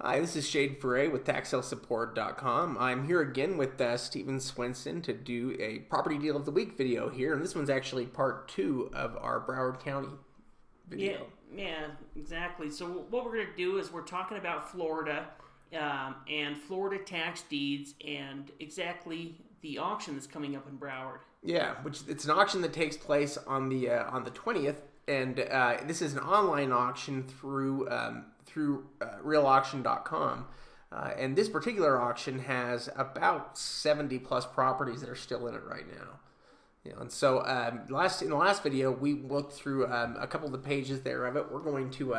Hi, this is Shade Foray with TaxSaleSupport.com. I'm here again with Steven Swenson to do a Property Deal of the Week video here, and this one's actually part 2 of our Broward County video. Yeah, exactly. So what we're going to do is we're talking about Florida and Florida tax deeds and exactly the auction that's coming up in Broward. Yeah, which it's an auction that takes place on the 20th, and this is an online auction through realauction.com. And this particular auction has about 70 plus properties that are still in it right now. And so in the last video, we looked through a couple of the pages there of it. We're going to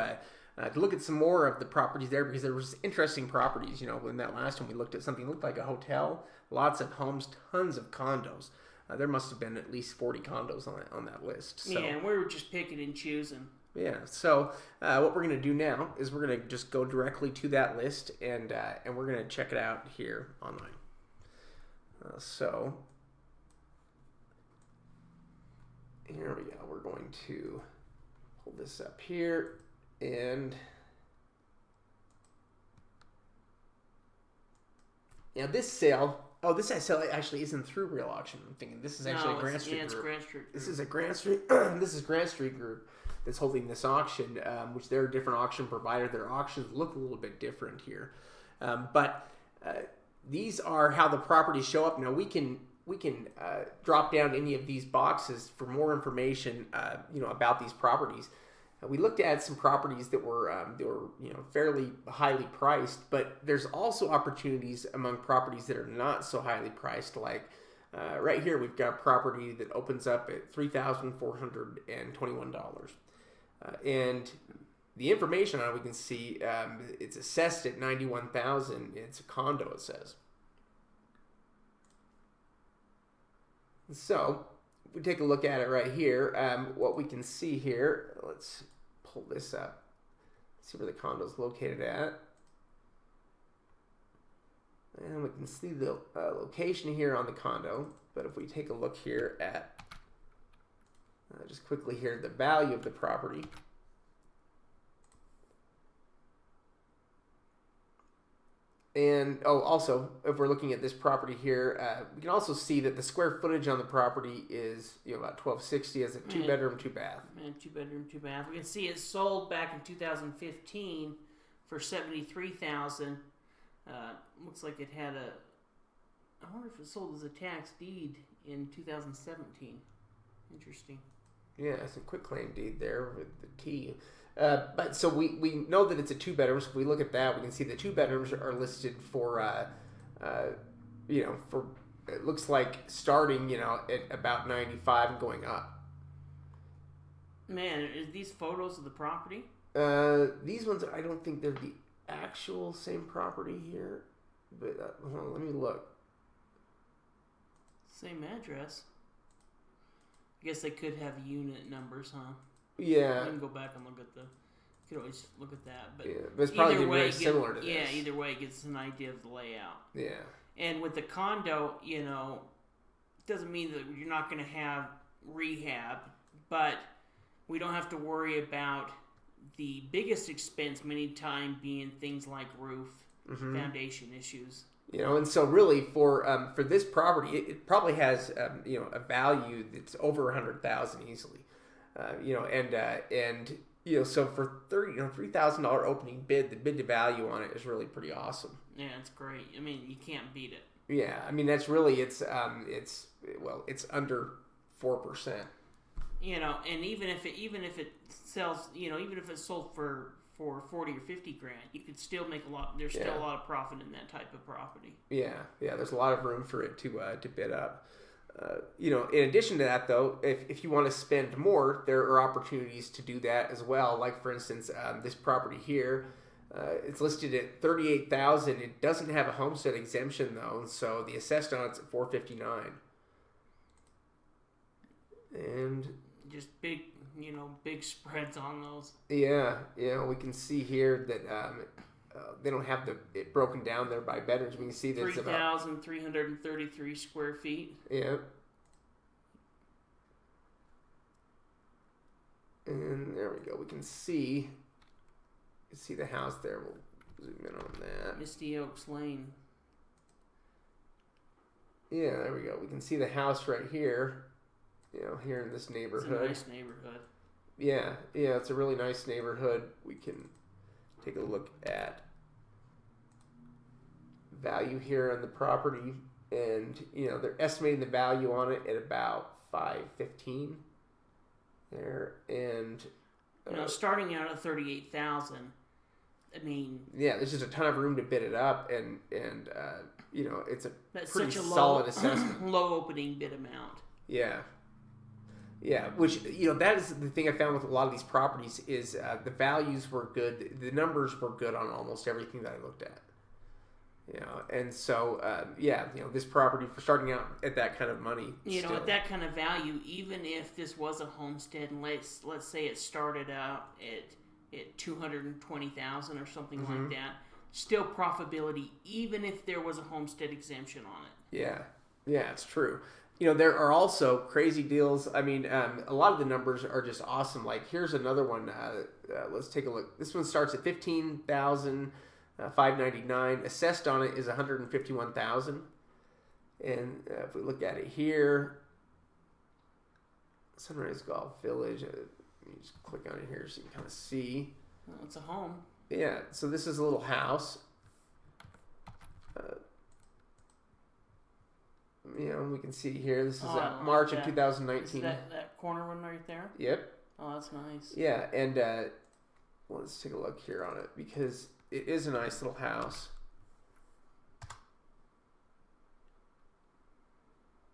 look at some more of the properties there because there was interesting properties. In that last one, we looked at something that looked like a hotel, lots of homes, tons of condos. There must have been at least 40 condos on that list. So. Yeah, and we were just picking and choosing. Yeah, so what we're going to do now is we're going to just go directly to that list and we're going to check it out here online. So here we go. We're going to hold this up here and now this sale. Oh, this sale actually isn't through Real Auction. I'm thinking this is actually a Grant Street group. It's Grant Street group. This is a Grant Street. This is Grant Street group that's holding this auction, which they're a different auction provider. Their auctions look a little bit different here, but these are how the properties show up. Now we can drop down any of these boxes for more information, about these properties. We looked at some properties that were fairly highly priced, but there's also opportunities among properties that are not so highly priced. Like right here, we've got a property that opens up at $3,421, and the information on it we can see it's assessed at $91,000. It's a condo, it says. So we take a look at it right here. What we can see here, let's pull this up, see where the condo is located at. And we can see the location here on the condo. But if we take a look here at, just quickly here, the value of the property. And also, if we're looking at this property here, we can also see that the square footage on the property is about 1,260 as a 2-bedroom, 2-bath. And 2-bedroom, 2-bath. We can see it sold back in 2015 for $73,000. Looks like it had I wonder if it sold as a tax deed in 2017. Interesting. Yeah, it's a quitclaim deed there with the T. But so we know that it's a 2-bedroom. So if we look at that, we can see the 2 bedrooms are listed for, for it looks like starting, at about 95 and going up. Man, are these photos of the property? These ones, I don't think they're the actual same property here. But hold on, let me look. Same address. I guess they could have unit numbers, huh? Yeah. You can go back and look at you could always look at that. But, but it's probably very similar to this. Yeah, either way it gives us an idea of the layout. Yeah. And with the condo, doesn't mean that you're not going to have rehab, but we don't have to worry about the biggest expense many times being things like roof, foundation issues. And so really for this property, it probably has a value that's over $100,000 easily. So for $3,000 opening bid, the bid to value on it is really pretty awesome. Yeah, it's great. I mean, you can't beat it. Yeah, I mean that's really it's under 4%. And even if it sells, even if it's sold for 40 or 50 grand, you could still make a lot. There's still a lot of profit in that type of property. Yeah. There's a lot of room for it to bid up. In addition to that, though, if you want to spend more, there are opportunities to do that as well. Like for instance, this property here, it's listed at $38,000. It doesn't have a homestead exemption though, so the assessed on it's at $459. And just big spreads on those. Yeah, we can see here that they don't have it broken down there by bedrooms. We can see that 3,333 square feet. Yeah. And there we go. We can see the house there. We'll zoom in on that. Misty Oaks Lane. Yeah, there we go. We can see the house right here. Here in this neighborhood. It's a nice neighborhood. Yeah, it's a really nice neighborhood. We can take a look at value here on the property, and they're estimating the value on it at about $515 there, and starting out at $38,000. I mean, yeah, there's just a ton of room to bid it up, and it's a pretty such a solid assessment. Low opening bid amount. Yeah. Yeah, which, that is the thing I found with a lot of these properties is the values were good. The numbers were good on almost everything that I looked at. And so, this property for starting out at that kind of money. At that kind of value, even if this was a homestead and let's say it started out at $220,000 or something like that, still profitability, even if there was a homestead exemption on it. Yeah, it's true. There are also crazy deals. I mean, a lot of the numbers are just awesome. Like, here's another one. Let's take a look. This one starts at $15,599. Assessed on it is $151,000. And if we look at it here, Sunrise Golf Village. Let me just click on it here so you can kind of see. Well, it's a home. Yeah. So this is a little house. We can see here. This is March of 2019. Is that corner one right there? Yep. Oh, that's nice. Yeah, and let's take a look here on it because it is a nice little house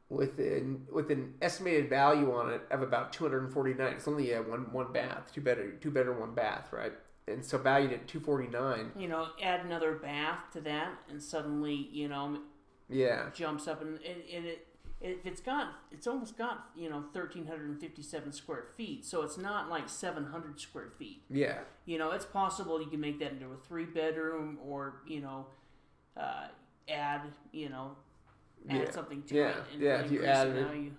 with an estimated value on it of about $249. It's only a one bath, two bedroom, one bath, right? And so valued at $249. Add another bath to that, and suddenly yeah, jumps up, and it's almost got 1,357 square feet, so it's not like 700 square feet. Yeah, it's possible you can make that into a 3-bedroom, or add something to it. And if you add it,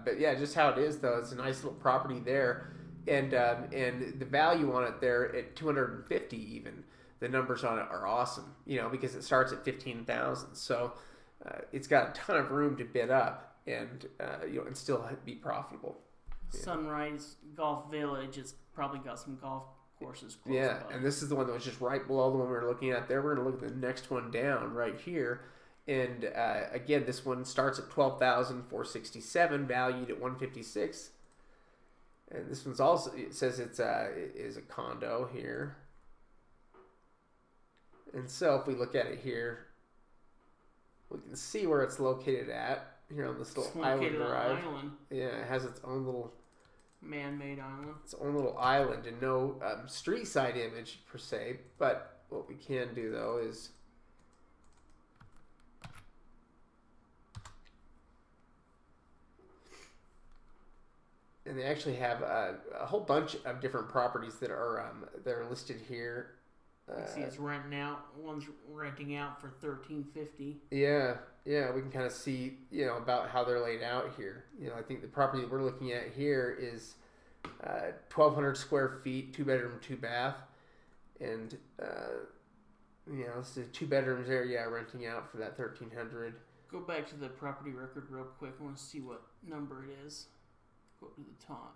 but yeah, just how it is though, it's a nice little property there, and the value on it there at $250 even. The numbers on it are awesome, because it starts at $15,000. So it's got a ton of room to bid up and still be profitable. Sunrise Golf Village has probably got some golf courses close by. And this is the one that was just right below the one we were looking at there. We're going to look at the next one down right here. And again, this one starts at $12,467, valued at $156. And this one's also, it says it is a condo here. And so if we look at it here, we can see where it's located at here on this little island drive. Yeah, it has its own little man-made island. Its own little island, and no street side image per se. But what we can do though is and they actually have a whole bunch of different properties that are listed here. See, it's renting out. One's renting out for $1,350. Yeah, we can kind of see, about how they're laid out here. I think the property that we're looking at here is 1,200 square feet, 2-bedroom, 2-bath, and this is 2 bedrooms there. Yeah, renting out for that $1,300. Go back to the property record real quick. I want to see what number it is. Go up to the top.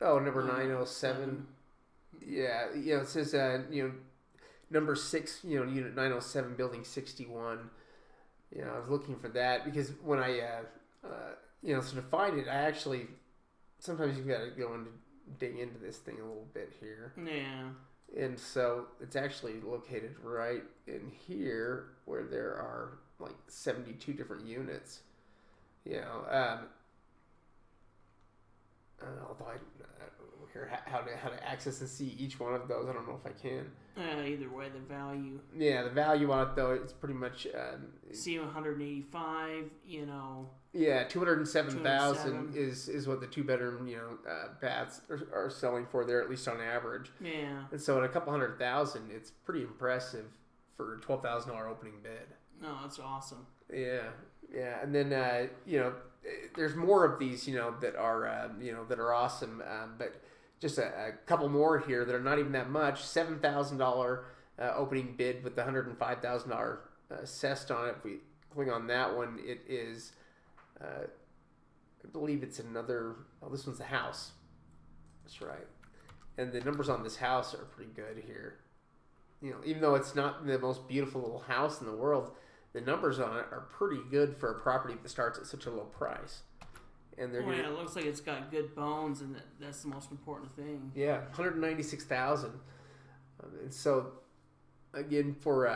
Oh, number 907. Yeah, it says, number 6, unit 907, building 61. I was looking for that because when I, so to find it, I actually, sometimes you've got to go and dig into this thing a little bit here. Yeah. And so it's actually located right in here where there are like 72 different units. Although I here how to access and see each one of those, I don't know if I can. Either way, the value. Yeah, the value on it though, it's pretty much. See 185. Yeah, 207,000 is what the 2-bedroom baths are selling for there, at least on average. Yeah. And so at a couple $100,000, it's pretty impressive for a $12,000 opening bid. No, that's awesome. Yeah, and then there's more of these that are that are awesome, but just a couple more here that are not even that much. $7,000 opening bid with the $105,000 assessed on it. If we click on that one, it is, I believe it's another, oh, this one's the house. That's right. And the numbers on this house are pretty good here. You know, even though it's not the most beautiful little house in the world, the numbers on it are pretty good for a property that starts at such a low price. And they're it looks like it's got good bones, and that's the most important thing. Yeah, $196,000. And so, again, for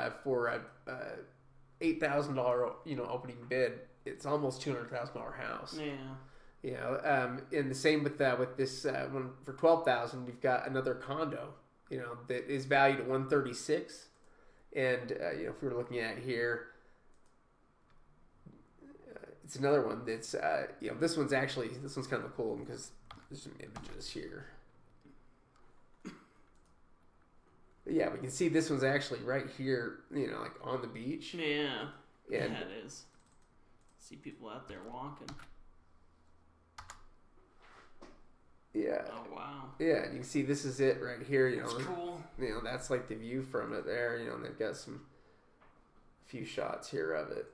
$8,000 opening bid, it's almost $200,000 house. Yeah. You know, and the same with this one for $12,000. We've got another condo, that is valued at $136,000, and if we were looking at here, it's another one that's this one's kind of a cool one because there's some images here. But yeah, we can see this one's actually right here, like on the beach. Yeah. And, yeah, it is. See people out there walking. Yeah. Oh wow. Yeah, and you can see this is it right here. That's cool. That's like the view from it there. And they've got a few shots here of it.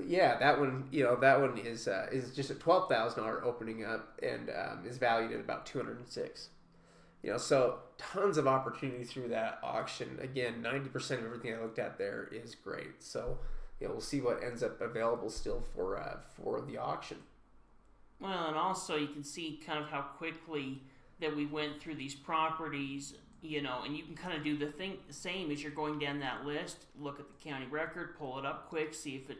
Yeah, that one. That one is just a $12,000 opening up and is valued at about $206,000. So tons of opportunity through that auction. Again, 90% of everything I looked at there is great. So we'll see what ends up available still for the auction. Well, and also you can see kind of how quickly that we went through these properties, and you can kind of do the same as you're going down that list. Look at the county record, pull it up quick, see if it,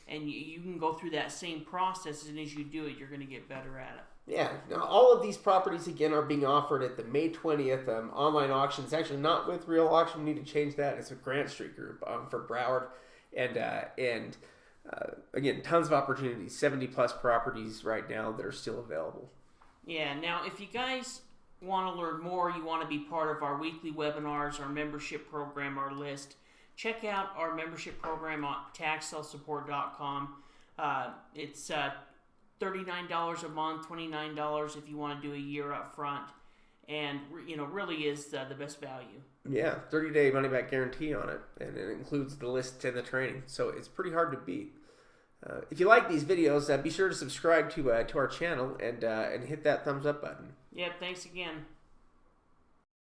and you can go through that same process, and as you do it, you're going to get better at it. Yeah. Now, all of these properties, again, are being offered at the May 20th online auction. It's actually not with Real Auction. We need to change that. It's with Grant Street Group for Broward. And again, tons of opportunities. 70-plus properties right now that are still available. Yeah. Now, if you guys want to learn more, you want to be part of our weekly webinars, our membership program, our list, check out our membership program on taxsalesupport.com. It's $39 a month, $29 if you want to do a year up front, and really is the best value. Yeah, 30-day money-back guarantee on it, and it includes the list and the training, so it's pretty hard to beat. If you like these videos, be sure to subscribe to our channel and hit that thumbs up button. Yeah, thanks again.